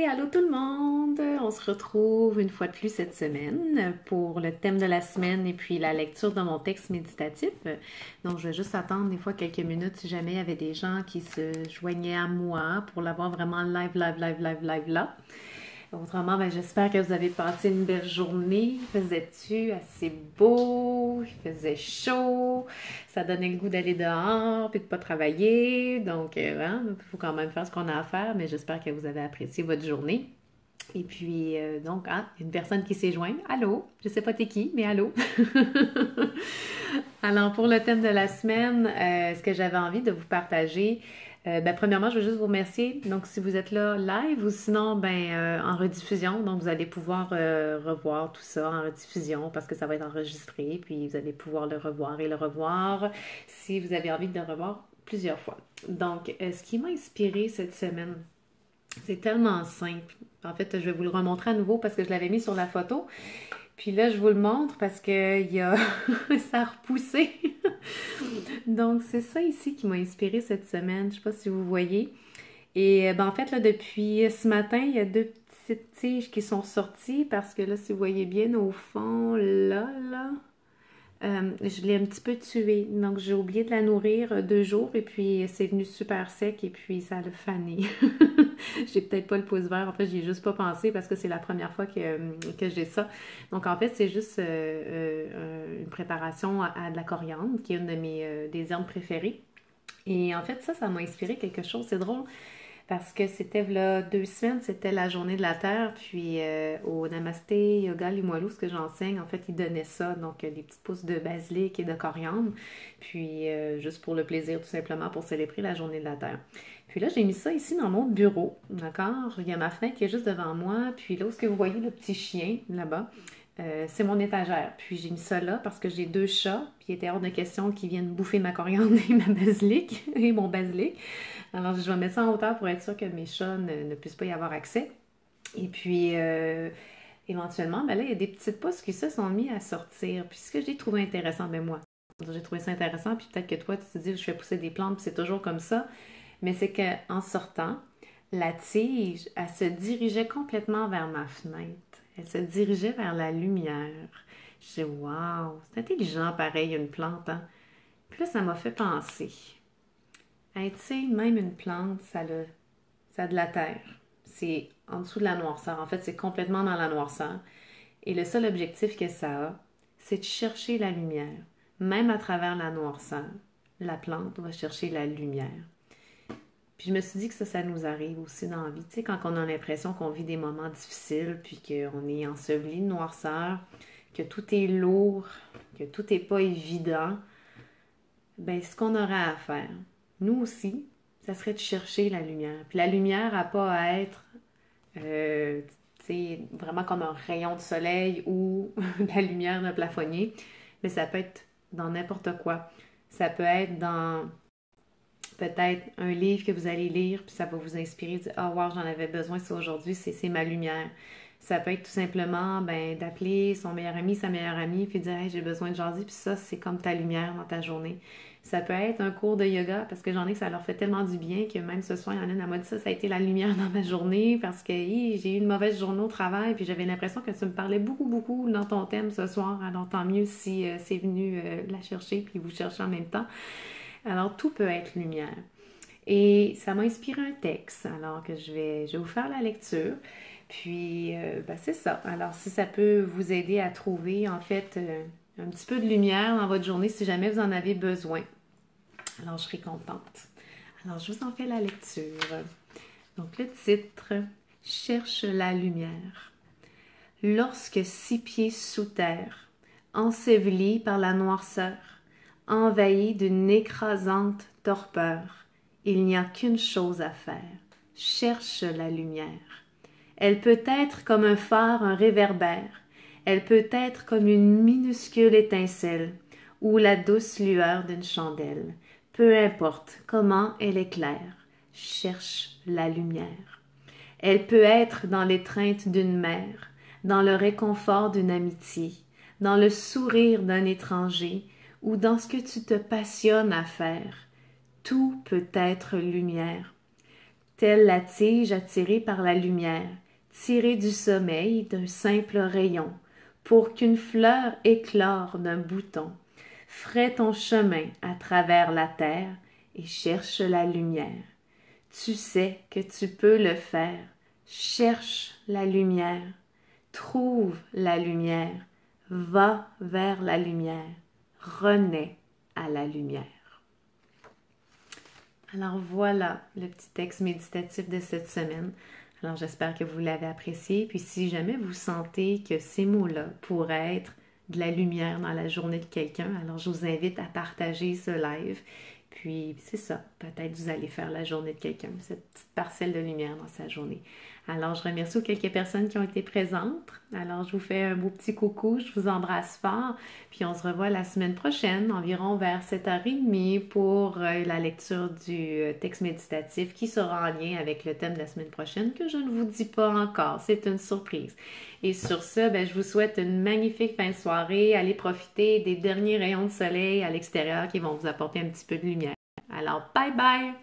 allô tout le monde! On se retrouve une fois de plus cette semaine pour le thème de la semaine et puis la lecture de mon texte méditatif. Donc, je vais juste attendre des fois quelques minutes si jamais il y avait des gens qui se joignaient à moi pour l'avoir vraiment live là. Autrement, ben, j'espère que vous avez passé une belle journée. Faisait-tu assez beau? Il faisait chaud. Ça donnait le goût d'aller dehors puis de pas travailler. Donc, il faut quand même faire ce qu'on a à faire. Mais j'espère que vous avez apprécié votre journée. Et puis, une personne qui s'est jointe. Allô? Je sais pas t'es qui, mais allô? Alors, pour le thème de la semaine, ce que j'avais envie de vous partager, premièrement, je veux juste vous remercier. Donc, si vous êtes là live ou sinon, en rediffusion, donc vous allez pouvoir revoir tout ça en rediffusion parce que ça va être enregistré, puis vous allez pouvoir le revoir et le revoir si vous avez envie de le revoir plusieurs fois. Donc, ce qui m'a inspiré cette semaine, c'est tellement simple. En fait, je vais vous le remontrer à nouveau parce que je l'avais mis sur la photo. Puis là, je vous le montre parce que ça a repoussé. Donc, c'est ça ici qui m'a inspiré cette semaine. Je ne sais pas si vous voyez. Et en fait, là, depuis ce matin, il y a deux petites tiges qui sont sorties parce que là, si vous voyez bien au fond, là, je l'ai un petit peu tuée. Donc, j'ai oublié de la nourrir 2 jours et puis c'est venu super sec et puis ça l'a fané. J'ai peut-être pas le pouce vert. En fait, j'y ai juste pas pensé parce que c'est la première fois que j'ai ça. Donc, en fait, c'est juste une préparation à de la coriandre qui est une de mes des herbes préférées. Et en fait, ça m'a inspiré quelque chose. C'est drôle. Parce que c'était là 2 semaines, c'était la journée de la Terre, puis au Namasté Yoga Limoilou, ce que j'enseigne, en fait, ils donnaient ça, donc des petites pousses de basilic et de coriandre, puis juste pour le plaisir, tout simplement, pour célébrer la journée de la Terre. Puis là, j'ai mis ça ici dans mon bureau, d'accord? Il y a ma fenêtre qui est juste devant moi, puis là, où est-ce que vous voyez le petit chien, là-bas? C'est mon étagère. Puis j'ai mis ça là parce que j'ai 2 chats, puis il était hors de question qu'ils viennent bouffer ma coriandre et ma basilic, et mon basilic. Alors, je vais mettre ça en hauteur pour être sûr que mes chats ne puissent pas y avoir accès. Et puis, éventuellement, là, il y a des petites pousses qui se sont mis à sortir. Puis, ce que j'ai trouvé intéressant, moi, j'ai trouvé ça intéressant, puis peut-être que toi, tu te dis, je fais pousser des plantes, puis c'est toujours comme ça. Mais c'est qu'en sortant, la tige, elle se dirigeait complètement vers ma fenêtre. Elle se dirigeait vers la lumière. Je dis, waouh, c'est intelligent pareil, une plante, hein? Puis là, ça m'a fait penser. Hey, tu sais, même une plante, ça a de la terre. C'est en dessous de la noirceur. En fait, c'est complètement dans la noirceur. Et le seul objectif que ça a, c'est de chercher la lumière. Même à travers la noirceur, la plante va chercher la lumière. Puis je me suis dit que ça nous arrive aussi dans la vie. Tu sais, quand on a l'impression qu'on vit des moments difficiles, puis qu'on est enseveli de noirceur, que tout est lourd, que tout n'est pas évident, ben ce qu'on aura à faire, nous aussi, ça serait de chercher la lumière. Puis la lumière n'a pas à être euh, vraiment comme un rayon de soleil ou la lumière d'un plafonnier, mais ça peut être dans n'importe quoi. Ça peut être dans peut-être un livre que vous allez lire, puis ça va vous inspirer, dire ah wow, j'en avais besoin, ça aujourd'hui, c'est ma lumière. Ça peut être tout simplement d'appeler son meilleur ami, sa meilleure amie, puis dire hey, j'ai besoin de jaser, puis ça, c'est comme ta lumière dans ta journée. Ça peut être un cours de yoga, parce que j'en ai que ça leur fait tellement du bien que même ce soir, il y en a une, elle m'a dit ça a été la lumière dans ma journée, parce que j'ai eu une mauvaise journée au travail, puis j'avais l'impression que tu me parlais beaucoup dans ton thème ce soir, alors tant mieux si c'est venu la chercher, puis vous cherchez en même temps. Alors, tout peut être lumière. Et ça m'a inspiré un texte, alors que je vais vous faire la lecture. Puis, c'est ça. Alors, si ça peut vous aider à trouver, en fait, un petit peu de lumière dans votre journée, si jamais vous en avez besoin. Alors, je serai contente. Alors, je vous en fais la lecture. Donc, le titre, Cherche la lumière. Lorsque 6 pieds sous terre, enseveli par la noirceur, envahi d'une écrasante torpeur, il n'y a qu'une chose à faire. Cherche la lumière. Elle peut être comme un phare, un réverbère. Elle peut être comme une minuscule étincelle ou la douce lueur d'une chandelle. Peu importe comment elle éclaire. Cherche la lumière. Elle peut être dans l'étreinte d'une mère, dans le réconfort d'une amitié, dans le sourire d'un étranger ou dans ce que tu te passionnes à faire. Tout peut être lumière. telle la tige attirée par la lumière, tirée du sommeil d'un simple rayon, pour qu'une fleur éclore d'un bouton. Fraie ton chemin à travers la terre et cherche la lumière. Tu sais que tu peux le faire. Cherche la lumière. Trouve la lumière. Va vers la lumière. Renais à la lumière. Alors voilà le petit texte méditatif de cette semaine. Alors j'espère que vous l'avez apprécié. Puis si jamais vous sentez que ces mots-là pourraient être de la lumière dans la journée de quelqu'un, alors je vous invite à partager ce live. Puis c'est ça, peut-être vous allez faire la journée de quelqu'un, cette petite parcelle de lumière dans sa journée. Alors je remercie quelques personnes qui ont été présentes. Alors je vous fais un beau petit coucou, je vous embrasse fort. Puis on se revoit la semaine prochaine, environ vers 7h30 pour la lecture du texte méditatif qui sera en lien avec le thème de la semaine prochaine que je ne vous dis pas encore. C'est une surprise. Et sur ce, je vous souhaite une magnifique fin de soirée. Allez profiter des derniers rayons de soleil à l'extérieur qui vont vous apporter un petit peu de lumière. Alors, bye bye!